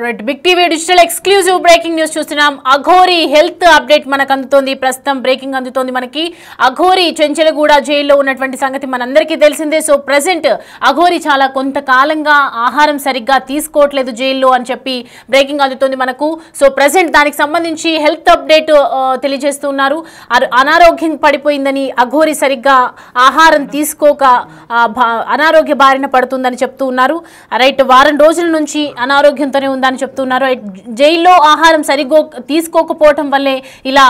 Right big TV digital exclusive breaking news చూస్తున్నాం. Aghori health update మనకు అందుతోంది. ప్రస్తుతం బ్రేకింగ్ అందుతోంది మనకి. అఘోరి చెంచలగూడ జైల్లో ఉన్నటువంటి సంగతి మనందరికీ తెలిసిందే. సో ప్రెసెంట్ అఘోరి చాలా కొంతకాలంగా ఆహారం సరిగ్గా తీసుకోవట్లేదు జైల్లో అని చెప్పి బ్రేకింగ్ అందుతోంది మనకు. సో ప్రెసెంట్ దానికి సంబంధించి హెల్త్ అప్డేట్ తెలియజేస్తున్నారు. అనారోగ్యం పడిపోయిందని, అఘోరి సరిగ్గా ఆహారం తీసుకోక అనారోగ్య బారిన పడుతుందని చెప్తూ ఉన్నారు. రైట్, వారం రోజుల నుంచి అనారోగ్యంతోనే ఉందని చెప్తున్నారు. జైల్లో ఆహారం సరిగ్గా తీసుకోకపోవటం వల్లే ఇలా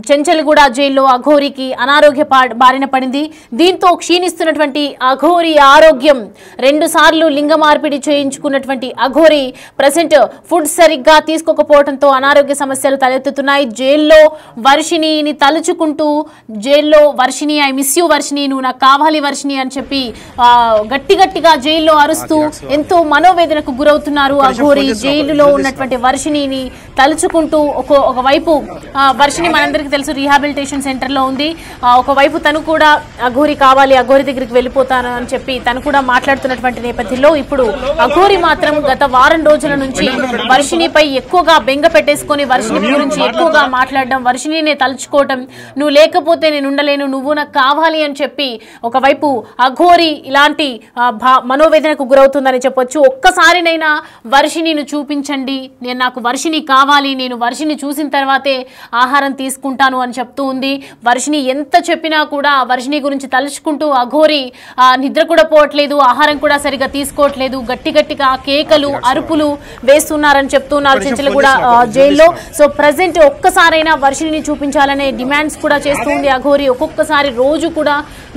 చెంచల్గూడ జైల్లో అఘోరికి అనారోగ్య బారిన పడింది. దీంతో క్షీణిస్తున్నటువంటి అఘోరి ఆరోగ్యం, 2 సార్లు లింగ మార్పిడి చేయించుకున్నటువంటి అఘోరి ప్రెసెంట్ ఫుడ్ సరిగ్గా తీసుకోకపోవడంతో అనారోగ్య సమస్యలు తలెత్తుతున్నాయి. జైల్లో వర్షిణిని తలుచుకుంటూ జైల్లో Varshini, I miss you Varshini, నువ్వు నాకు కావాలి వర్షిణి అని చెప్పి గట్టిగా జైల్లో అరుస్తూ ఎంతో మనోవేదనకు గురవుతున్నారు అఘోరి. జైలులో ఉన్నటువంటి వర్షిణిని తలుచుకుంటూ ఒకవైపు వర్షిణి మనందరికీ తెలుసు రీహాబిలిటేషన్ సెంటర్ లో ఉంది. ఒకవైపు తను కూడా అఘోరి కావాలి, అఘోరి దగ్గరికి వెళ్ళిపోతాను అని చెప్పి తను కూడా మాట్లాడుతున్నటువంటి నేపథ్యంలో ఇప్పుడు అఘోరి మాత్రం గత వారం రోజుల నుంచి వర్షిణిపై ఎక్కువగా బెంగ పెట్టేసుకొని వర్షిణి గురించి ఎక్కువగా మాట్లాడడం, వర్షిణినే తలుచుకోవటం, నువ్వు లేకపోతే నేను ఉండలేను, నువ్వు నాకు కావాలి అని చెప్పి ఒకవైపు అఘోరి ఇలాంటి మనోవేదనకు గురవుతుందని చెప్పొచ్చు. ఒక్కసారినైనా వర్షిణిని చూపించండి, నాకు వర్షిణి కావాలి, నేను వర్షిణి చూసిన తర్వాతే ఆహారం తీసుకుంటాను అని చెప్తూ ఉంది. వర్షిణి ఎంత చెప్పినా కూడా వర్షిణి గురించి తలుచుకుంటూ అఘోరి నిద్ర కూడా పోవట్లేదు, ఆహారం కూడా సరిగా తీసుకోవట్లేదు, గట్టిగా కేకలు అరుపులు వేస్తున్నారని చెప్తున్నారు చెంచలగూడ జైల్లో. సో ప్రెసెంట్ ఒక్కసారైనా వర్షిణిని చూపించాలనే డిమాండ్స్ కూడా చేస్తుంది అఘోరి. ఒక్కొక్కసారి రోజు కూడా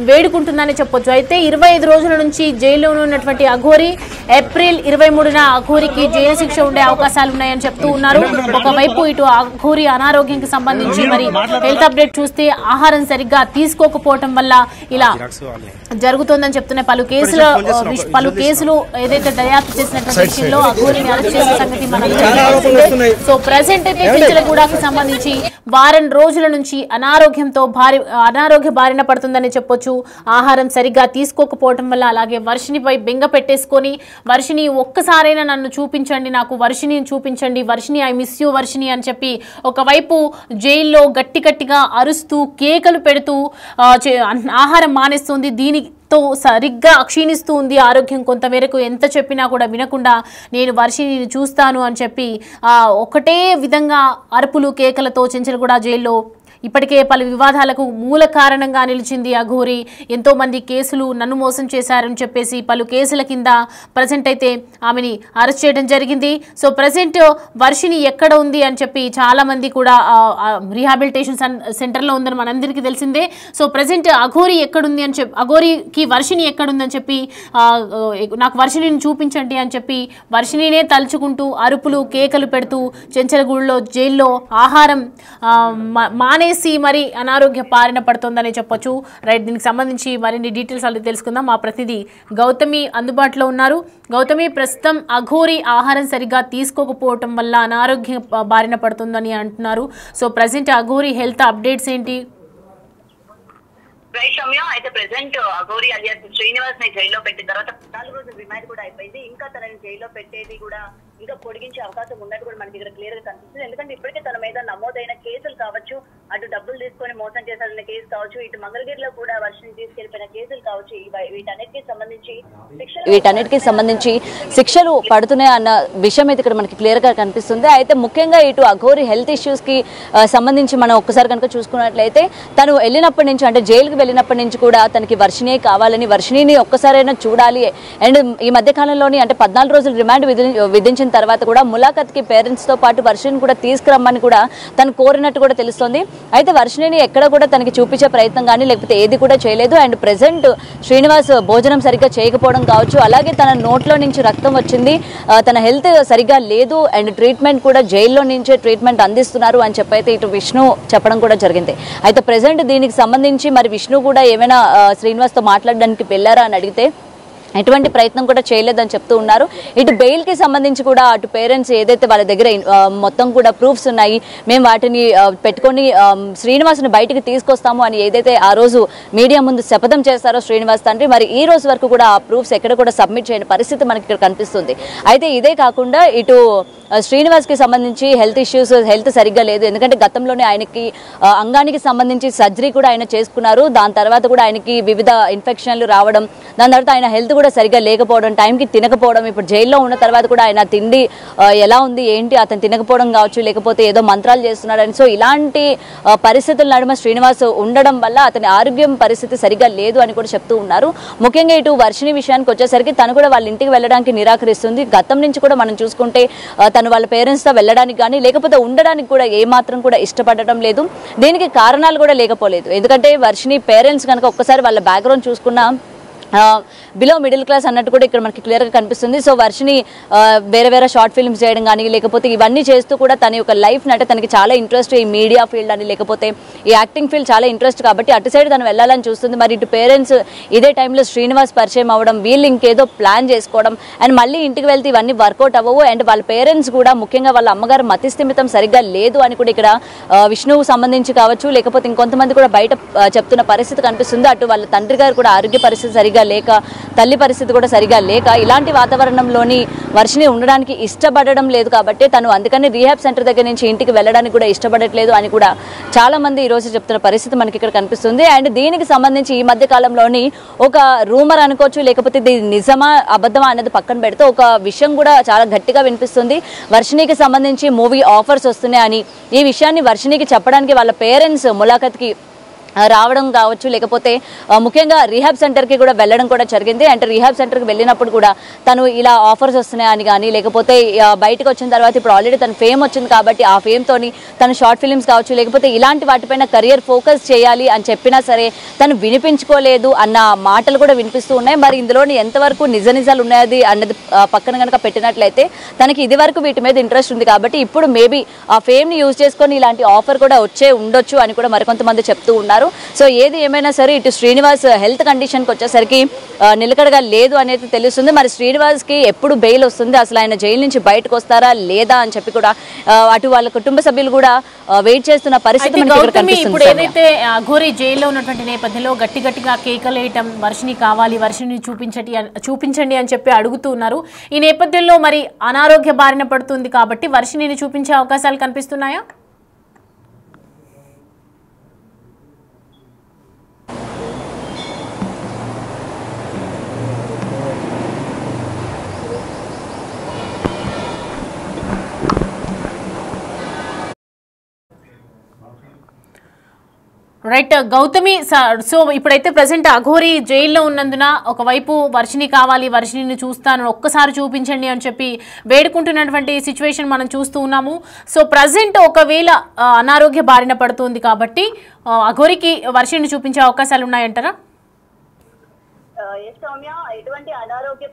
వేడుకుంటుందని చెప్పొచ్చు. అయితే 25 రోజుల నుంచి జైల్లో ఉన్నటువంటి అఘోరి ఏప్రిల్ 23న అఘోరికి జైలు శిక్ష ఉండే అవకాశాలు ఉన్నాయని చెప్తూ ఉన్నారు. ఒకవైపు ఇటు అఘోరి అనారోగ్యానికి సంబంధించి మరి హెల్త్ అప్డేట్ చూస్తే ఆహారం సరిగ్గా తీసుకోకపోవటం వల్ల ఇలా జరుగుతోందని చెప్తున్నాయి. పలు కేసులు ఏదైతే దర్యాప్తు చేసినటువంటి విషయంలో అఘోరిని అరెస్ట్ చేసిన సంగతి మనకి. సో ప్రెసెంట్ అయితే చెంచలగూడకి సంబంధించి వారం రోజుల నుంచి అనారోగ్య బారిన పడుతుందని చెప్పొచ్చు. ఆహారం సరిగ్గా తీసుకోకపోవటం వల్ల, అలాగే వర్షిణిపై బెంగ పెట్టేసుకొని వర్షిణి ఒక్కసారైనా నన్ను చూపించండి, నాకు వర్షిణిని చూపించండి, Varshini I miss you Varshini అని చెప్పి ఒకవైపు జైల్లో గట్టిగా అరుస్తూ కేకలు పెడుతూ ఆహారం మానేస్తుంది. దీనితో సరిగ్గా క్షీణిస్తూ ఉంది ఆరోగ్యం. కొంతమేరకు ఎంత చెప్పినా కూడా వినకుండా నేను వర్షిణిని చూస్తాను అని చెప్పి ఒకటే విధంగా అరుపులు కేకలతో చెంచలగూడ జైల్లో ఇప్పటికే పలు వివాదాలకు మూల కారణంగా నిలిచింది అఘోరి. ఎంతో మంది కేసులు నన్ను మోసం చేశారని చెప్పేసి పలు కేసుల కింద ప్రజెంట్ అయితే ఆమెని అరెస్ట్ చేయడం జరిగింది. సో ప్రజెంట్ వర్షిణి ఎక్కడ ఉంది అని చెప్పి చాలా మంది కూడా రీహాబిలిటేషన్ సెంటర్లో ఉందని మనందరికీ తెలిసిందే. సో ప్రజెంట్ అఘోరి ఎక్కడుంది అని చెప్పి, అఘోరికి వర్షిణి ఎక్కడుందని చెప్పి నాకు వర్షిణిని చూపించండి అని చెప్పి వర్షిణినే తలుచుకుంటూ అరుపులు కేకలు పెడుతూ చెంచలగూడలో జైల్లో ఆహారం మానే మరి అనారోగ్య బారిన పడుతుందని చెప్పొచ్చు. రైట్, దీనికి సంబంధించి మరిన్ని డీటెయిల్స్ అలా తెలుసుకుందాం. మా ప్రతినిధి గౌతమి అందుబాటులో ఉన్నారు. గౌతమి, ప్రస్తుతం అఘోరి ఆహారం సరిగ్గా తీసుకోకపోవటం వల్ల అనారోగ్య బారిన పడుతుందని అంటున్నారు. So present Aghori health updates ఏంటి? రైట్ రమ్య, అయితే ప్రెసెంట్ అఘోరి అలియాస్ శ్రీనివాస్ ని జైల్లో పెట్టిన తర్వాత 14 రోజుల రిమాండ్ కూడా అయిపోయింది. ఇంకా తనని జైల్లో పెట్టేది కూడా ఇంకా పొడిగించే అవకాశం ఉన్నట్టు కూడా మనకి ఇక్కడ క్లియర్ గా కనిపిస్తుంది. ఎందుకంటే ఇప్పటికే తన మీద నమోదైన కేసులు కావచ్చు, అటు డబ్బులు తీసుకొని మోసం చేశారన్న కేసు కావచ్చు, ఇటు మంగళగిరిలో కూడా వర్షిని తీసుకెళ్లిపోయిన కేసులు కావచ్చు, వీటన్నిటికీ సంబంధించి శిక్షలు పడుతున్నాయి అన్న విషయం అయితే ఇక్కడ మనకి క్లియర్ గా కనిపిస్తుంది. అయితే ముఖ్యంగా ఇటు అఘోరి హెల్త్ ఇష్యూస్ కి సంబంధించి మనం ఒక్కసారి కనుక చూసుకున్నట్లయితే తను వెళ్ళినప్పటి నుంచి, అంటే జైలుకి వెళ్ళినప్పటి నుంచి కూడా తనకి వర్షిణి కావాలని, వర్షిణిని ఒక్కసారైనా చూడాలి. అండ్ ఈ మధ్య కాలంలోని అంటే 14 రోజులు రిమాండ్ విధించిన తర్వాత కూడా ములాఖత్కి పేరెంట్స్ తో పాటు వర్షిని కూడా తీసుకురమ్మని కూడా తను కోరినట్టు కూడా తెలుస్తోంది. అయితే వర్షిని ఎక్కడ కూడా తనకి చూపించే ప్రయత్నం కానీ లేకపోతే ఏది కూడా చేయలేదు. అండ్ ప్రెసెంట్ శ్రీనివాస్ భోజనం సరిగ్గా చేయకపోవడం కావచ్చు, అలాగే తన నోట్లో నుంచి రక్తం వచ్చింది, తన హెల్త్ సరిగ్గా లేదు, అండ్ ట్రీట్మెంట్ కూడా జైల్లో నుంచే ట్రీట్మెంట్ అందిస్తున్నారు అని చెప్పైతే ఇటు విష్ణు చెప్పడం కూడా జరిగింది. అయితే ప్రెసెంట్ దీనికి సంబంధించి మరి విష్ణు కూడా ఏమైనా శ్రీనివాస్తో మాట్లాడడానికి వెళ్ళారా అని అడిగితే ఎటువంటి ప్రయత్నం కూడా చేయలేదని చెప్తూ ఉన్నారు. ఇటు బెయిల్కి సంబంధించి కూడా అటు పేరెంట్స్ ఏదైతే వాళ్ళ దగ్గర మొత్తం కూడా ప్రూఫ్స్ ఉన్నాయి, మేము వాటిని పెట్టుకొని శ్రీనివాస్ని బయటికి తీసుకొస్తాము అని ఏదైతే ఆ రోజు మీడియా ముందు శపథం చేస్తారో శ్రీనివాస్ తండ్రి, మరి ఈ రోజు వరకు కూడా ఆ ప్రూఫ్స్ ఎక్కడ కూడా సబ్మిట్ చేయని పరిస్థితి మనకి ఇక్కడ కనిపిస్తుంది. అయితే ఇదే కాకుండా ఇటు శ్రీనివాస్కి సంబంధించి హెల్త్ సరిగ్గా లేదు. ఎందుకంటే గతంలోనే ఆయనకి అంగానికి సంబంధించి సర్జరీ కూడా ఆయన చేసుకున్నారు. దాని తర్వాత కూడా ఆయనకి వివిధ ఇన్ఫెక్షన్లు రావడం, దాని తర్వాత ఆయన హెల్త్ కూడా సరిగ్గా లేకపోవడం, టైంకి తినకపోవడం, ఇప్పుడు జైల్లో ఉన్న తర్వాత కూడా ఆయన తిండి ఎలా ఉంది ఏంటి అతను తినకపోవడం కావచ్చు, లేకపోతే ఏదో మంత్రాలు చేస్తున్నాడని. సో ఇలాంటి పరిస్థితుల నడుమ శ్రీనివాస్ ఉండడం వల్ల అతని ఆరోగ్యం పరిస్థితి సరిగ్గా లేదు అని కూడా చెప్తూ ఉన్నారు. ముఖ్యంగా ఇటు వర్షిణి విషయానికి వచ్చేసరికి తను కూడా వాళ్ళ ఇంటికి వెళ్ళడానికి నిరాకరిస్తుంది. గతం నుంచి కూడా మనం చూసుకుంటే తను వాళ్ళ పేరెంట్స్తో వెళ్ళడానికి కానీ లేకపోతే ఉండడానికి కూడా ఏమాత్రం కూడా ఇష్టపడటం లేదు. దీనికి కారణాలు కూడా లేకపోలేదు. ఎందుకంటే వర్షిణి పేరెంట్స్ కనుక ఒక్కసారి వాళ్ళ బ్యాక్గ్రౌండ్ చూసుకున్నా బిలో మిడిల్ క్లాస్ అన్నట్టు కూడా ఇక్కడ మనకి క్లియర్గా కనిపిస్తుంది. సో వర్షిణి వేరే షార్ట్ ఫిల్మ్స్ చేయడం కానీ లేకపోతే ఇవన్నీ చేస్తూ కూడా తన యొక్క లైఫ్ అంటే తనకి చాలా ఇంట్రెస్ట్ ఈ మీడియా ఫీల్డ్ అని లేకపోతే ఈ యాక్టింగ్ ఫీల్డ్ చాలా ఇంట్రెస్ట్ కాబట్టి అటు సైడ్ తను వెళ్ళాలని చూస్తుంది. మరి ఇటు పేరెంట్స్ ఇదే టైంలో శ్రీనివాస్ పరిచయం అవ్వడం, వీళ్ళు ఇంకేదో ప్లాన్ చేసుకోవడం అండ్ మళ్ళీ ఇంటికి వెళ్తే ఇవన్నీ వర్కౌట్ అవ్వవు. అండ్ వాళ్ళ పేరెంట్స్ కూడా ముఖ్యంగా వాళ్ళ అమ్మగారు మతిస్థిమితం సరిగ్గా లేదు అని కూడా ఇక్కడ విష్ణువు సంబంధించి కావచ్చు లేకపోతే ఇంకొంతమంది కూడా బయట చెప్తున్న పరిస్థితి కనిపిస్తుంది. అటు వాళ్ళ తండ్రి గారు కూడా ఆరోగ్య పరిస్థితి సరిగ్గా లేక, తల్లి పరిస్థితి కూడా సరిగా లేక ఇలాంటి వాతావరణంలోని వర్షిణి ఉండడానికి ఇష్టపడడం లేదు కాబట్టి తను అందుకని రీహాబ్ సెంటర్ దగ్గర నుంచి ఇంటికి వెళ్ళడానికి కూడా ఇష్టపడట్లేదు అని కూడా చాలా మంది ఈ రోజు చెప్తున్న పరిస్థితి మనకి ఇక్కడ కనిపిస్తుంది. అండ్ దీనికి సంబంధించి ఈ మధ్య కాలంలోని ఒక రూమర్ అనుకోవచ్చు లేకపోతే ఇది నిజమా అబద్ధమా అనేది పక్కన పెడితే ఒక విషయం కూడా చాలా గట్టిగా వినిపిస్తుంది. వర్షిణికి సంబంధించి మూవీ ఆఫర్స్ వస్తున్నాయని, ఈ విషయాన్ని వర్షిణికి చెప్పడానికి వాళ్ళ పేరెంట్స్ ములాఖత్కి రావడం కావచ్చు లేకపోతే ముఖ్యంగా రీహాబ్ సెంటర్కి కూడా వెళ్ళడం కూడా జరిగింది. అంటే రీహాబ్ సెంటర్కి వెళ్ళినప్పుడు కూడా తను ఇలా ఆఫర్స్ వస్తున్నాయని కానీ లేకపోతే బయటకు వచ్చిన తర్వాత ఇప్పుడు ఆల్రెడీ తన ఫేమ్ వచ్చింది కాబట్టి ఆ ఫేమ్తోని తను షార్ట్ ఫిలిమ్స్ కావచ్చు లేకపోతే ఇలాంటి వాటిపైన కెరియర్ ఫోకస్ చేయాలి అని చెప్పినా సరే తను వినిపించుకోలేదు అన్న మాటలు కూడా వినిపిస్తూ ఉన్నాయి. మరి ఇందులోని ఎంతవరకు నిజాలు ఉన్నది అన్నది పక్కన కనుక పెట్టినట్లయితే తనకి ఇది వరకు వీటి మీద ఇంట్రెస్ట్ ఉంది కాబట్టి ఇప్పుడు మేబీ ఆ ఫేమ్ని యూజ్ చేసుకొని ఇలాంటి ఆఫర్ కూడా వచ్చే ఉండొచ్చు అని కూడా మరికొంతమంది చెప్తూ ఉన్నారు. సో ఏది ఏమైనా సరే ఇటు శ్రీనివాస్ హెల్త్ కండిషన్కి వచ్చేసరికి నిలకడగా లేదు అనేది తెలుస్తుంది. మరి శ్రీనివాస్కి ఎప్పుడు బెయిల్ వస్తుంది, అసలు ఆయన జైలు నుంచి బయటకు వస్తారా లేదా అని చెప్పి కూడా అటు వాళ్ళ కుటుంబ సభ్యులు కూడా వెయిట్ చేస్తున్న పరిస్థితి ఇప్పుడు ఏదైతే అఘోరి జైల్లో ఉన్నటువంటి నేపథ్యంలో గట్టిగా కేకలేయటం, వర్షిణి కావాలి, వర్షిణి చూపించండి అని చెప్పి అడుగుతున్నారు. ఈ నేపథ్యంలో మరి అనారోగ్య బారిన పడుతుంది కాబట్టి వర్షిణిని చూపించే అవకాశాలు కనిపిస్తున్నాయా? రైట్ గౌతమి, సో ఇప్పుడైతే ప్రజెంట్ అఘోరి జైల్లో ఉన్నందున ఒకవైపు వర్షిణి కావాలి, వర్షిణిని చూస్తాను, ఒక్కసారి చూపించండి అని చెప్పి వేడుకుంటున్నటువంటి సిచ్యువేషన్ మనం చూస్తూ ఉన్నాము. సో ప్రజెంట్ ఒకవేళ అనారోగ్య బారిన పడుతుంది కాబట్టి అఘోరికి వర్షిణిని చూపించే అవకాశాలు ఉన్నాయంటారా? ఎటువంటి అనారోగ్య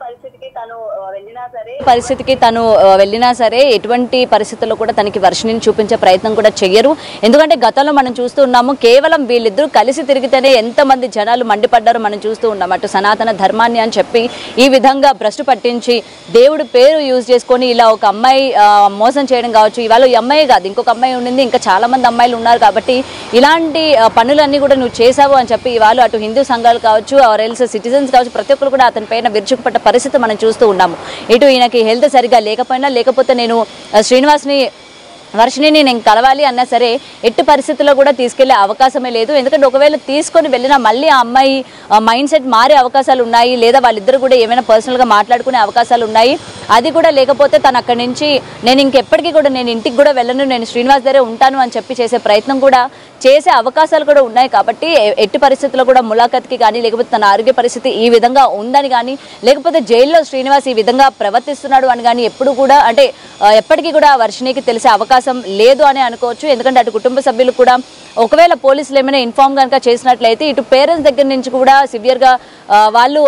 పరిస్థితికి తను వెళ్ళినా సరే ఎటువంటి పరిస్థితుల్లో కూడా తనకి వర్షిణిని చూపించే ప్రయత్నం కూడా చెయ్యరు. ఎందుకంటే గతంలో మనం చూస్తూ ఉన్నాము కేవలం వీళ్ళిద్దరూ కలిసి తిరిగితేనే ఎంతమంది జనాలు మండిపడ్డారో మనం చూస్తూ ఉన్నాం. అటు సనాతన ధర్మాన్ని అని చెప్పి ఈ విధంగా భ్రష్టు పట్టించి దేవుడి పేరు యూజ్ చేసుకొని ఇలా ఒక అమ్మాయి మోసం చేయడం కావచ్చు. ఇవాళ ఈ అమ్మాయి కాదు ఇంకొక అమ్మాయి ఉండింది, ఇంకా చాలా మంది అమ్మాయిలు ఉన్నారు కాబట్టి ఇలాంటి పనులన్నీ కూడా నువ్వు చేసావు అని చెప్పి ఇవాళ అటు హిందూ సంఘాలు కావచ్చు ఆర్ ఎల్స్ సిటిజన్స్ కావచ్చు ప్రతి ఒక్కరు కూడా అతని పైన విరుచుకుపడ్డ పరిస్థితి మనం చూస్తూ ఉన్నాము. ఇటు ఈయనకి హెల్త్ సరిగా లేకపోయినా లేకపోతే నేను వర్షిణిని నేను కలవాలి అన్నా సరే ఎట్టి పరిస్థితుల్లో కూడా తీసుకెళ్లే అవకాశమే లేదు. ఎందుకంటే ఒకవేళ తీసుకొని వెళ్ళినా మళ్ళీ ఆ అమ్మాయి మైండ్ సెట్ మారే అవకాశాలు ఉన్నాయి, లేదా వాళ్ళిద్దరు కూడా ఏమైనా పర్సనల్గా మాట్లాడుకునే అవకాశాలు ఉన్నాయి. అది కూడా లేకపోతే తను అక్కడి నుంచి నేను ఇంకెప్పటికీ కూడా నేను ఇంటికి కూడా వెళ్ళను, నేను శ్రీనివాస్ దగ్గరే ఉంటాను అని చెప్పి చేసే ప్రయత్నం కూడా చేసే అవకాశాలు కూడా ఉన్నాయి. కాబట్టి ఎట్టి పరిస్థితుల్లో కూడా ములాఖత్కి కానీ లేకపోతే తన ఆరోగ్య పరిస్థితి ఈ విధంగా ఉందని కానీ లేకపోతే జైల్లో శ్రీనివాస్ ఈ విధంగా ప్రవర్తిస్తున్నాడు అని కానీ ఎప్పుడు కూడా అంటే ఎప్పటికీ కూడా వర్షిణికి తెలిసే అవకాశం లేదు అని అనుకోవచ్చు. ఎందుకంటే అటు కుటుంబ సభ్యులు కూడా ఒకవేళ పోలీసులు ఏమైనా ఇన్ఫార్మ్ కనుక చేసినట్లయితే ఇటు పేరెంట్స్ దగ్గర నుంచి కూడా సివియర్గా వాళ్ళు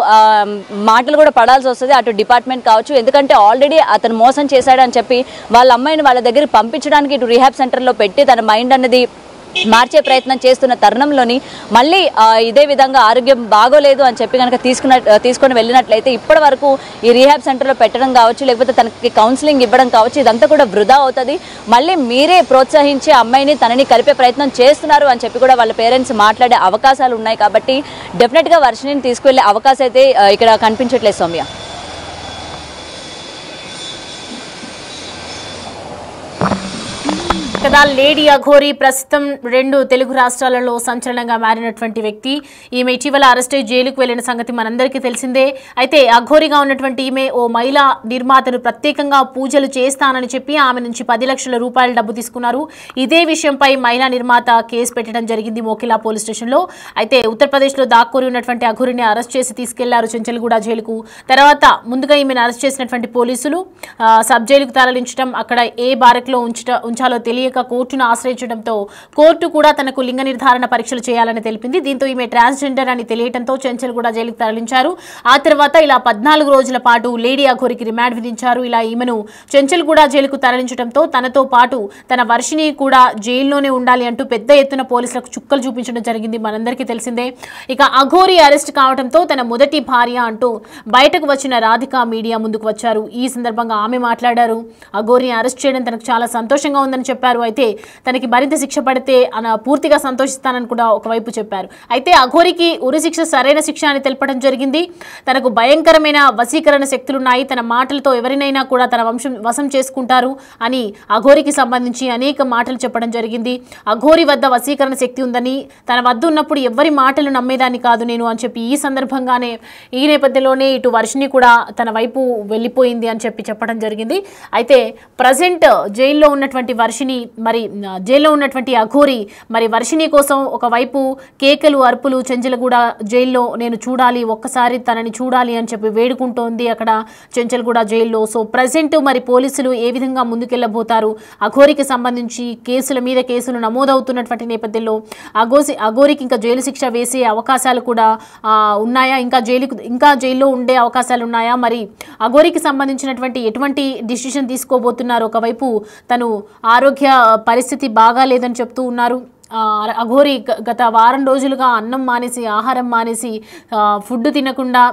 మాటలు కూడా పడాల్సి వస్తుంది అటు డిపార్ట్మెంట్ కావచ్చు. ఎందుకంటే ఆల్రెడీ అతను మోసం చేశాడని చెప్పి వాళ్ళ అమ్మాయిని వాళ్ళ దగ్గర పంపించడానికి ఇటు రీహాబ్ సెంటర్లో పెట్టి తన మైండ్ అన్నది మార్చే ప్రయత్నం చేస్తున్న తరుణంలోని మళ్ళీ ఇదే విధంగా ఆరోగ్యం బాగోలేదు అని చెప్పి కనుక తీసుకొని వెళ్ళినట్లయితే ఇప్పటి వరకు ఈ రీహాబ్ సెంటర్లో పెట్టడం కావచ్చు, లేకపోతే తనకి కౌన్సిలింగ్ ఇవ్వడం కావచ్చు, ఇదంతా కూడా వృధా అవుతుంది. మళ్ళీ మీరే ప్రోత్సహించి అమ్మాయిని తనని కలిపే ప్రయత్నం చేస్తున్నారు అని చెప్పి కూడా వాళ్ళ పేరెంట్స్ మాట్లాడే అవకాశాలు ఉన్నాయి. కాబట్టి డెఫినెట్గా వర్షిణిని తీసుకువెళ్ళే అవకాశం అయితే ఇక్కడ కనిపించట్లేదు సౌమ్య. కదా లేడీ అఘోరి ప్రస్తుతం 2 తెలుగు రాష్ట్రాలలో సంచలనంగా మారినటువంటి వ్యక్తి. ఈమె ఇటీవల అరెస్ట్ అయి జైలుకు వెళ్లిన సంగతి మనందరికీ తెలిసిందే. అయితే అఘోరిగా ఉన్నటువంటి ఈమె ఓ మహిళా నిర్మాతను ప్రత్యేకంగా పూజలు చేస్తానని చెప్పి ఆమె నుంచి 10 లక్షల రూపాయల డబ్బు తీసుకున్నారు. ఇదే విషయంపై మహిళా నిర్మాత కేసు పెట్టడం జరిగింది మోకిలా పోలీస్ స్టేషన్లో. అయితే ఉత్తరప్రదేశ్లో దాక్కుని ఉన్నటువంటి అఘోరిని అరెస్ట్ చేసి తీసుకెళ్లారు చెంచల్గూడ జైలుకు. తర్వాత ముందుగా ఈమెను అరెస్ట్ చేసినటువంటి పోలీసులు సబ్ జైలుకు తరలించడం, అక్కడ ఏ బారక్లో ఉంచాలో తెలియక కోర్టును ఆశ్రయించడంతో కోర్టు కూడా తనకు లింగ నిర్ధారణ పరీక్షలు చేయాలని తెలిపింది. దీంతో ఈమె ట్రాన్స్జెండర్ అని తెలియడంతో చెంచల్గూడ జైలుకు తరలించారు. ఆ తర్వాత ఇలా 14 రోజుల పాటు లేడీ అఘోరికి రిమాండ్ విధించారు. ఇలా ఈమెను చెంచల్గూడ జైలుకు తరలించడంతో తనతో పాటు తన వర్షిని కూడా జైల్లోనే ఉండాలి అంటూ పెద్ద ఎత్తున పోలీసులకు చుక్కలు చూపించడం జరిగింది, మనందరికీ తెలిసిందే. ఇక అఘోరి అరెస్ట్ కావడంతో తన మొదటి భార్య అంటూ బయటకు వచ్చిన రాధిక మీడియా ముందుకు వచ్చారు. ఈ సందర్భంగా ఆమె మాట్లాడారు. అఘోరిని అరెస్ట్ చేయడం తనకు చాలా సంతోషంగా ఉందని చెప్పారు. అయితే తనకి మరింత శిక్ష పడితే పూర్తిగా సంతోషిస్తానని కూడా ఒకవైపు చెప్పారు. అయితే అఘోరికి ఉరి శిక్ష సరైన శిక్ష అని తెలపడం జరిగింది. తనకు భయంకరమైన వశీకరణ శక్తులున్నాయి, తన మాటలతో ఎవరినైనా కూడా తన వశం చేసుకుంటారు అని అఘోరికి సంబంధించి అనేక మాటలు చెప్పడం జరిగింది. అఘోరి వద్ద వశీకరణ శక్తి ఉందని, తన వద్ద ఉన్నప్పుడు ఎవరి మాటలు నమ్మేదాన్ని కాదు నేను అని చెప్పి ఈ సందర్భంగానే ఈ నేపథ్యంలోనే ఇటు వర్షిని కూడా తన వైపు వెళ్ళిపోయింది అని చెప్పడం జరిగింది. అయితే ప్రజెంట్ జైల్లో ఉన్నటువంటి వర్షిని మరి జైల్లో ఉన్నటువంటి అఘోరి మరి వర్షిని కోసం ఒకవైపు కేకలు అరుపులు చెంచల్గూడ జైల్లో నేను చూడాలి, ఒక్కసారి తనని చూడాలి అని చెప్పి వేడుకుంటోంది అక్కడ చెంచల్గూడ జైల్లో. సో ప్రజెంట్ మరి పోలీసులు ఏ విధంగా ముందుకెళ్ళబోతారు, అఘోరికి సంబంధించి కేసుల మీద కేసులు నమోదవుతున్నటువంటి నేపథ్యంలో అఘోరికి ఇంకా జైలు శిక్ష వేసే అవకాశాలు కూడా ఉన్నాయా, ఇంకా జైల్లో ఉండే అవకాశాలు ఉన్నాయా, మరి అఘోరికి సంబంధించినటువంటి ఎటువంటి డిసిషన్ తీసుకోబోతున్నారు? ఒకవైపు తను ఆరోగ్య పరిస్థితి బాగా లేదని చెప్తూ ఉన్నారు. అఘోరి గత వారం రోజులుగా అన్నం మానేసి ఆహారం మానేసి ఫుడ్ తినకుండా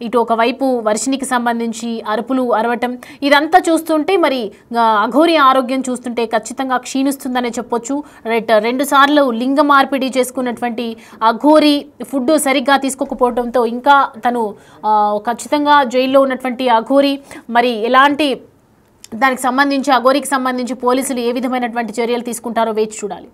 ఇటు ఒకవైపు వర్షినికి సంబంధించి అరుపులు అరవటం ఇదంతా చూస్తుంటే మరి అఘోరి ఆరోగ్యం చూస్తుంటే ఖచ్చితంగా క్షీణిస్తుందనే చెప్పొచ్చు. 2 సార్లు లింగ మార్పిడి చేసుకున్నటువంటి అఘోరి ఫుడ్ సరిగ్గా తీసుకోకపోవడంతో ఇంకా తను ఖచ్చితంగా జైల్లో ఉన్నటువంటి అఘోరి మరి ఎలాంటి దానికి సంబంధించి అఘోరికి సంబంధించి పోలీసులు ఏ విధమైనటువంటి చర్యలు తీసుకుంటారో వేచి చూడాలి.